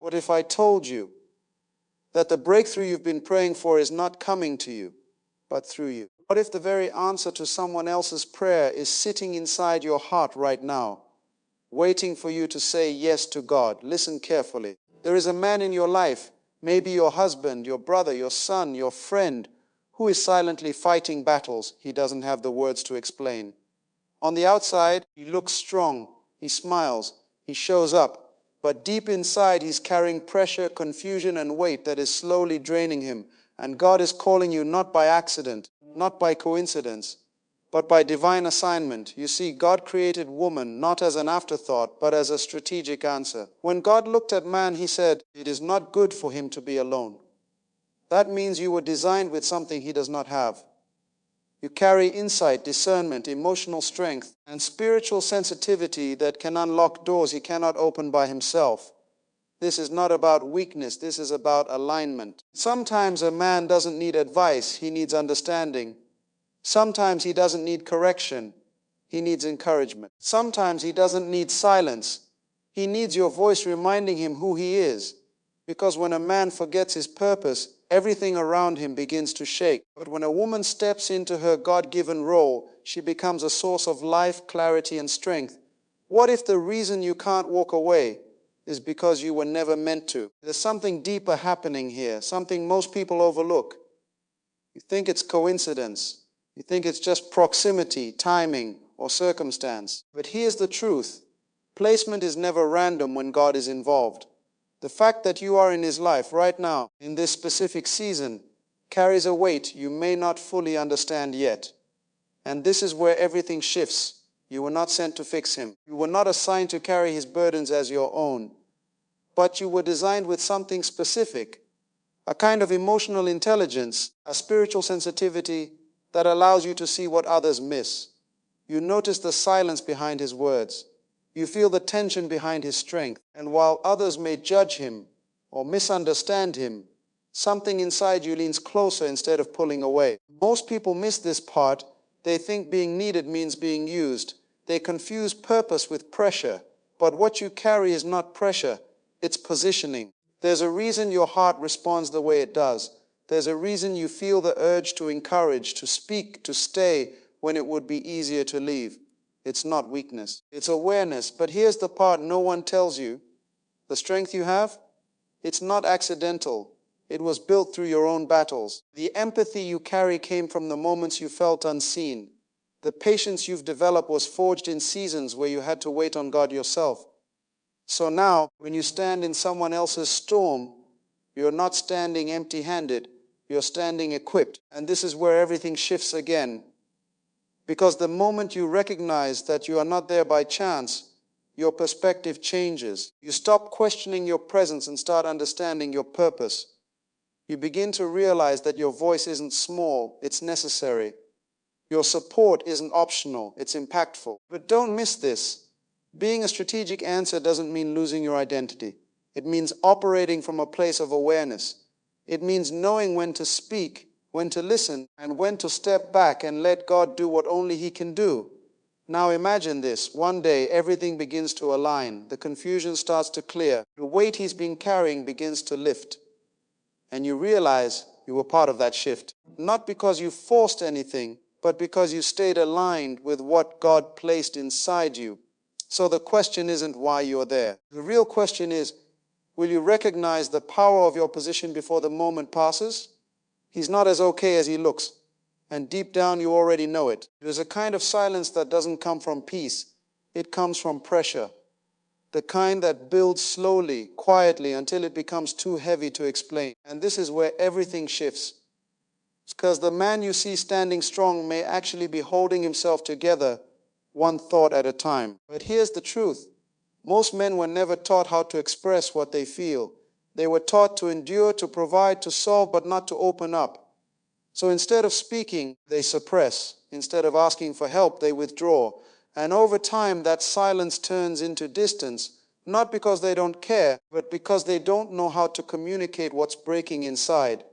What if I told you that the breakthrough you've been praying for is not coming to you, but through you? What if the very answer to someone else's prayer is sitting inside your heart right now, waiting for you to say yes to God? Listen carefully. There is a man in your life, maybe your husband, your brother, your son, your friend, who is silently fighting battles he doesn't have the words to explain. On the outside, he looks strong, he smiles, he shows up, but deep inside he's carrying pressure, confusion, and weight that is slowly draining him. And God is calling you not by accident, not by coincidence, but by divine assignment. You see, God created woman not as an afterthought, but as a strategic answer. When God looked at man, he said, "It is not good for him to be alone." That means you were designed with something he does not have. You carry insight, discernment, emotional strength, and spiritual sensitivity that can unlock doors he cannot open by himself. This is not about weakness, this is about alignment. Sometimes a man doesn't need advice, he needs understanding. Sometimes he doesn't need correction, he needs encouragement. Sometimes he doesn't need silence, he needs your voice reminding him who he is. Because when a man forgets his purpose, everything around him begins to shake. But when a woman steps into her God-given role, she becomes a source of life, clarity, and strength. What if the reason you can't walk away is because you were never meant to? There's something deeper happening here, something most people overlook. You think it's coincidence. You think it's just proximity, timing, or circumstance. But here's the truth. Placement is never random when God is involved. The fact that you are in his life right now, in this specific season, carries a weight you may not fully understand yet. And this is where everything shifts. You were not sent to fix him. You were not assigned to carry his burdens as your own. But you were designed with something specific, a kind of emotional intelligence, a spiritual sensitivity that allows you to see what others miss. You notice the silence behind his words. You feel the tension behind his strength. And while others may judge him or misunderstand him, something inside you leans closer instead of pulling away. Most people miss this part. They think being needed means being used. They confuse purpose with pressure. But what you carry is not pressure, it's positioning. There's a reason your heart responds the way it does. There's a reason you feel the urge to encourage, to speak, to stay when it would be easier to leave. It's not weakness, it's awareness. But here's the part no one tells you. The strength you have, it's not accidental. It was built through your own battles. The empathy you carry came from the moments you felt unseen. The patience you've developed was forged in seasons where you had to wait on God yourself. So now, when you stand in someone else's storm, you're not standing empty-handed, you're standing equipped. And this is where everything shifts again. Because the moment you recognize that you are not there by chance, your perspective changes. You stop questioning your presence and start understanding your purpose. You begin to realize that your voice isn't small, it's necessary. Your support isn't optional, it's impactful. But don't miss this. Being a strategic answer doesn't mean losing your identity. It means operating from a place of awareness. It means knowing when to speak, when to listen, and when to step back and let God do what only he can do. Now imagine this. One day, everything begins to align. The confusion starts to clear. The weight he's been carrying begins to lift. And you realize you were part of that shift. Not because you forced anything, but because you stayed aligned with what God placed inside you. So the question isn't why you're there. The real question is, will you recognize the power of your position before the moment passes? He's not as okay as he looks. And deep down you already know it. There's a kind of silence that doesn't come from peace. It comes from pressure. The kind that builds slowly, quietly, until it becomes too heavy to explain. And this is where everything shifts. Because the man you see standing strong may actually be holding himself together, one thought at a time. But here's the truth. Most men were never taught how to express what they feel. They were taught to endure, to provide, to solve, but not to open up. So instead of speaking, they suppress. Instead of asking for help, they withdraw. And over time, that silence turns into distance, not because they don't care, but because they don't know how to communicate what's breaking inside.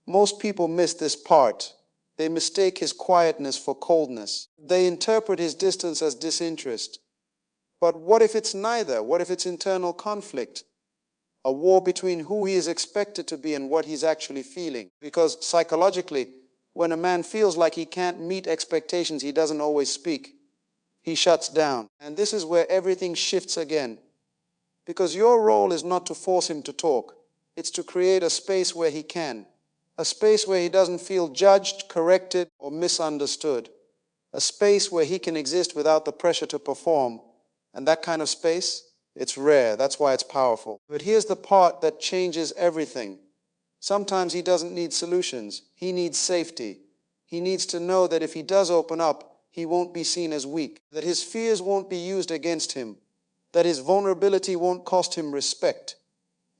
Most people miss this part. They mistake his quietness for coldness. They interpret his distance as disinterest. But what if it's neither? What if it's internal conflict? a war between who he is expected to be and what he's actually feeling. Because psychologically, when a man feels like he can't meet expectations, he doesn't always speak. He shuts down. And this is where everything shifts again. Because your role is not to force him to talk. It's to create a space where he can. A space where he doesn't feel judged, corrected, or misunderstood. A space where he can exist without the pressure to perform. And that kind of space, it's rare. That's why it's powerful. But here's the part that changes everything. Sometimes he doesn't need solutions. He needs safety. He needs to know that if he does open up, he won't be seen as weak, that his fears won't be used against him, that his vulnerability won't cost him respect.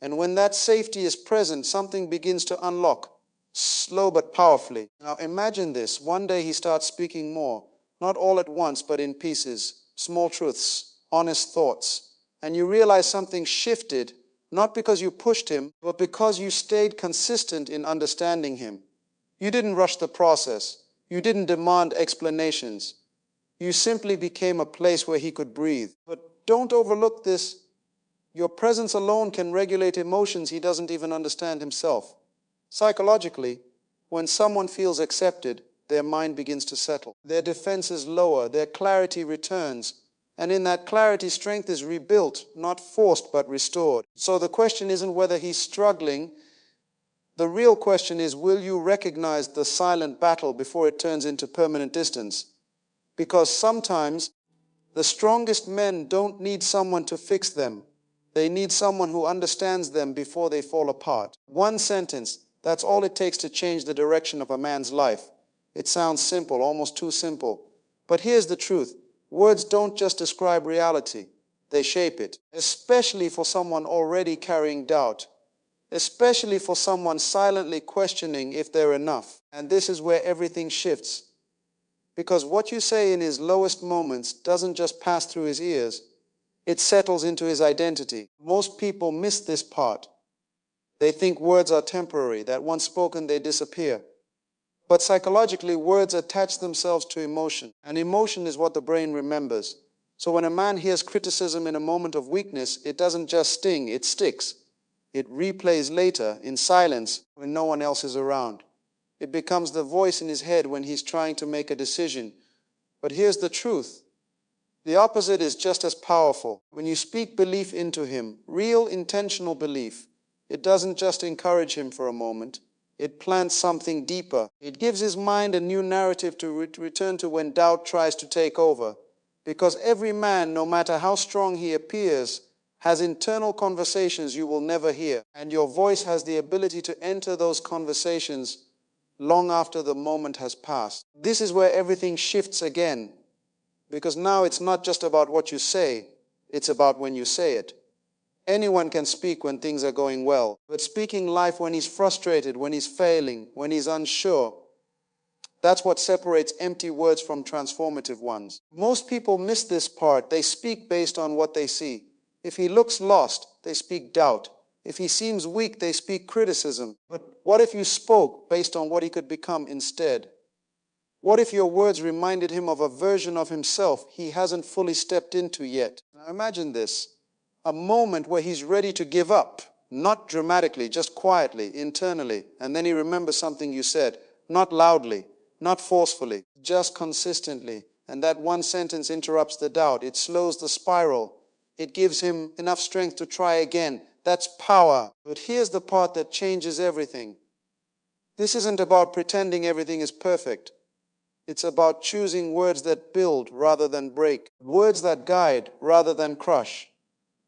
And when that safety is present, something begins to unlock, slow but powerfully. Now imagine this. One day he starts speaking more, not all at once, but in pieces, small truths, honest thoughts. And you realize something shifted, not because you pushed him, but because you stayed consistent in understanding him. You didn't rush the process. You didn't demand explanations. You simply became a place where he could breathe. But don't overlook this. Your presence alone can regulate emotions he doesn't even understand himself. Psychologically, when someone feels accepted, their mind begins to settle. Their defenses lower, their clarity returns. And in that clarity, strength is rebuilt, not forced but restored. So the question isn't whether he's struggling. The real question is, will you recognize the silent battle before it turns into permanent distance? Because sometimes the strongest men don't need someone to fix them. They need someone who understands them before they fall apart. One sentence, that's all it takes to change the direction of a man's life. It sounds simple, almost too simple. But here's the truth. Words don't just describe reality. They shape it, especially for someone already carrying doubt, especially for someone silently questioning if they're enough. And this is where everything shifts. Because what you say in his lowest moments doesn't just pass through his ears, it settles into his identity. Most people miss this part. They think words are temporary, that once spoken they disappear. But psychologically, words attach themselves to emotion, and emotion is what the brain remembers. So when a man hears criticism in a moment of weakness, it doesn't just sting, it sticks. It replays later, in silence, when no one else is around. It becomes the voice in his head when he's trying to make a decision. But here's the truth. The opposite is just as powerful. When you speak belief into him, real intentional belief, it doesn't just encourage him for a moment. It plants something deeper. It gives his mind a new narrative to return to when doubt tries to take over. Because every man, no matter how strong he appears, has internal conversations you will never hear. And your voice has the ability to enter those conversations long after the moment has passed. This is where everything shifts again. Because now it's not just about what you say, it's about when you say it. Anyone can speak when things are going well, but speaking life when he's frustrated, when he's failing, when he's unsure, that's what separates empty words from transformative ones. Most people miss this part. They speak based on what they see. If he looks lost, they speak doubt. If he seems weak, they speak criticism. But what if you spoke based on what he could become instead? What if your words reminded him of a version of himself he hasn't fully stepped into yet? Now imagine this, a moment where he's ready to give up, not dramatically, just quietly, internally, and then he remembers something you said, not loudly, not forcefully, just consistently. And that one sentence interrupts the doubt. It slows the spiral. It gives him enough strength to try again. That's power. But here's the part that changes everything. This isn't about pretending everything is perfect. It's about choosing words that build rather than break, words that guide rather than crush,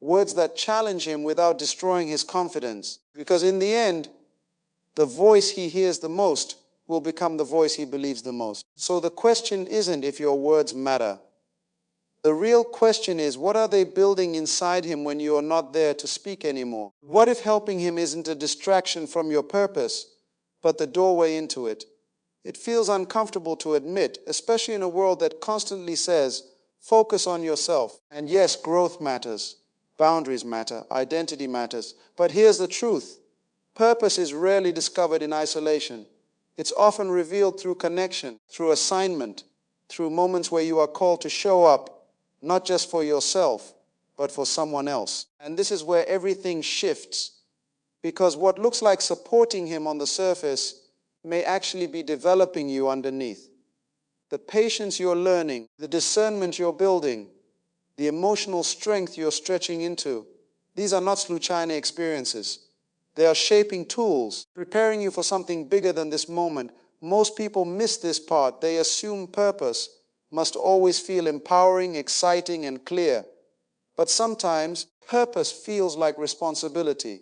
words that challenge him without destroying his confidence. Because in the end, the voice he hears the most will become the voice he believes the most. So the question isn't if your words matter. The real question is, what are they building inside him when you are not there to speak anymore? What if helping him isn't a distraction from your purpose, but the doorway into it? It feels uncomfortable to admit, especially in a world that constantly says, focus on yourself. And yes, growth matters, boundaries matter, identity matters. But here's the truth. Purpose is rarely discovered in isolation. It's often revealed through connection, through assignment, through moments where you are called to show up, not just for yourself, but for someone else. And this is where everything shifts, because what looks like supporting him on the surface may actually be developing you underneath. The patience you're learning, the discernment you're building, the emotional strength you're stretching into, these are not sluchina experiences. They are shaping tools, preparing you for something bigger than this moment. Most people miss this part. They assume purpose must always feel empowering, exciting, and clear. But sometimes purpose feels like responsibility.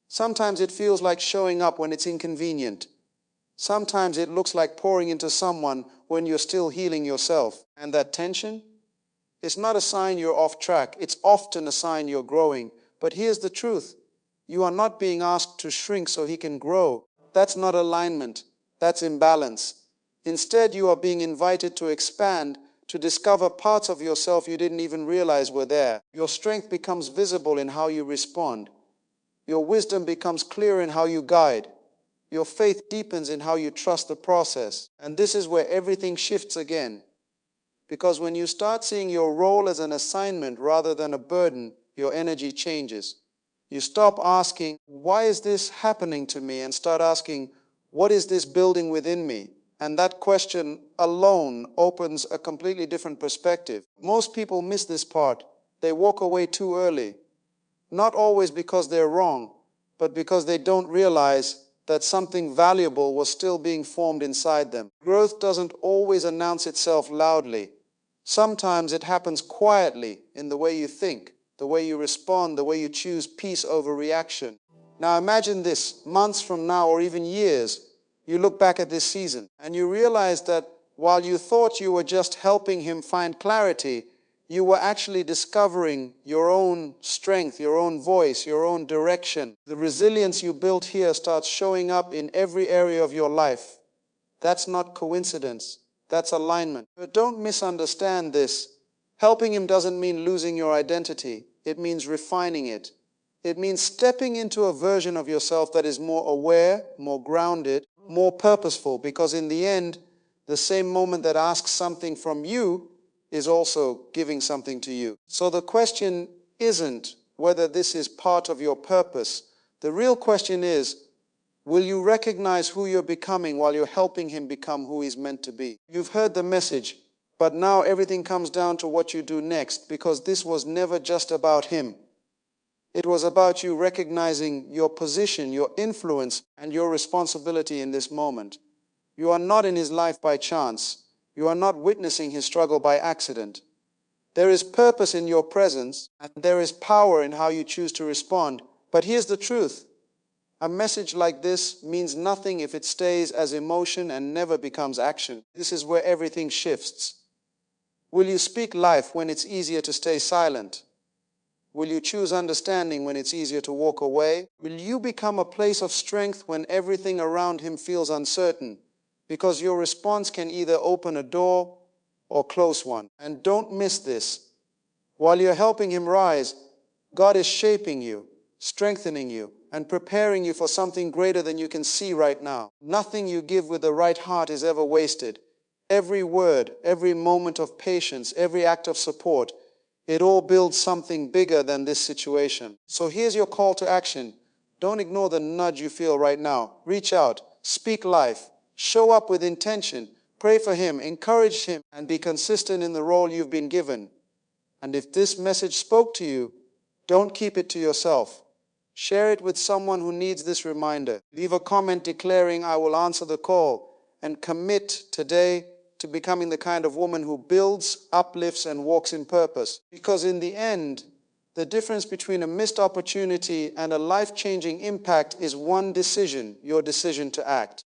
Sometimes it feels like showing up when it's inconvenient. Sometimes it looks like pouring into someone when you're still healing yourself. And that tension? It's not a sign you're off track. It's often a sign you're growing. But here's the truth. You are not being asked to shrink so he can grow. That's not alignment. That's imbalance. Instead, you are being invited to expand, to discover parts of yourself you didn't even realize were there. Your strength becomes visible in how you respond. Your wisdom becomes clear in how you guide. Your faith deepens in how you trust the process. And this is where everything shifts again. Because when you start seeing your role as an assignment rather than a burden, your energy changes. You stop asking, why is this happening to me? And start asking, what is this building within me? And that question alone opens a completely different perspective. Most people miss this part. They walk away too early. Not always because they're wrong, but because they don't realize that something valuable was still being formed inside them. Growth doesn't always announce itself loudly. Sometimes it happens quietly in the way you think, the way you respond, the way you choose peace over reaction. Now imagine this, months from now or even years, you look back at this season and you realize that while you thought you were just helping him find clarity, you were actually discovering your own strength, your own voice, your own direction. The resilience you built here starts showing up in every area of your life. That's not coincidence. That's alignment. But don't misunderstand this. Helping him doesn't mean losing your identity. It means refining it. It means stepping into a version of yourself that is more aware, more grounded, more purposeful, because in the end, the same moment that asks something from you is also giving something to you. So the question isn't whether this is part of your purpose. The real question is, will you recognize who you're becoming while you're helping him become who he's meant to be? You've heard the message, but now everything comes down to what you do next, because this was never just about him. It was about you recognizing your position, your influence, and your responsibility in this moment. You are not in his life by chance. You are not witnessing his struggle by accident. There is purpose in your presence, and there is power in how you choose to respond. But here's the truth. A message like this means nothing if it stays as emotion and never becomes action. This is where everything shifts. Will you speak life when it's easier to stay silent? Will you choose understanding when it's easier to walk away? Will you become a place of strength when everything around him feels uncertain? Because your response can either open a door or close one. And don't miss this. While you're helping him rise, God is shaping you, strengthening you, and preparing you for something greater than you can see right now. Nothing you give with the right heart is ever wasted. Every word, every moment of patience, every act of support, it all builds something bigger than this situation. So here's your call to action. Don't ignore the nudge you feel right now. Reach out, speak life, show up with intention, pray for him, encourage him, and be consistent in the role you've been given. And if this message spoke to you, don't keep it to yourself. Share it with someone who needs this reminder. Leave a comment declaring, I will answer the call, and commit today to becoming the kind of woman who builds, uplifts, and walks in purpose. Because in the end, the difference between a missed opportunity and a life-changing impact is one decision, your decision to act.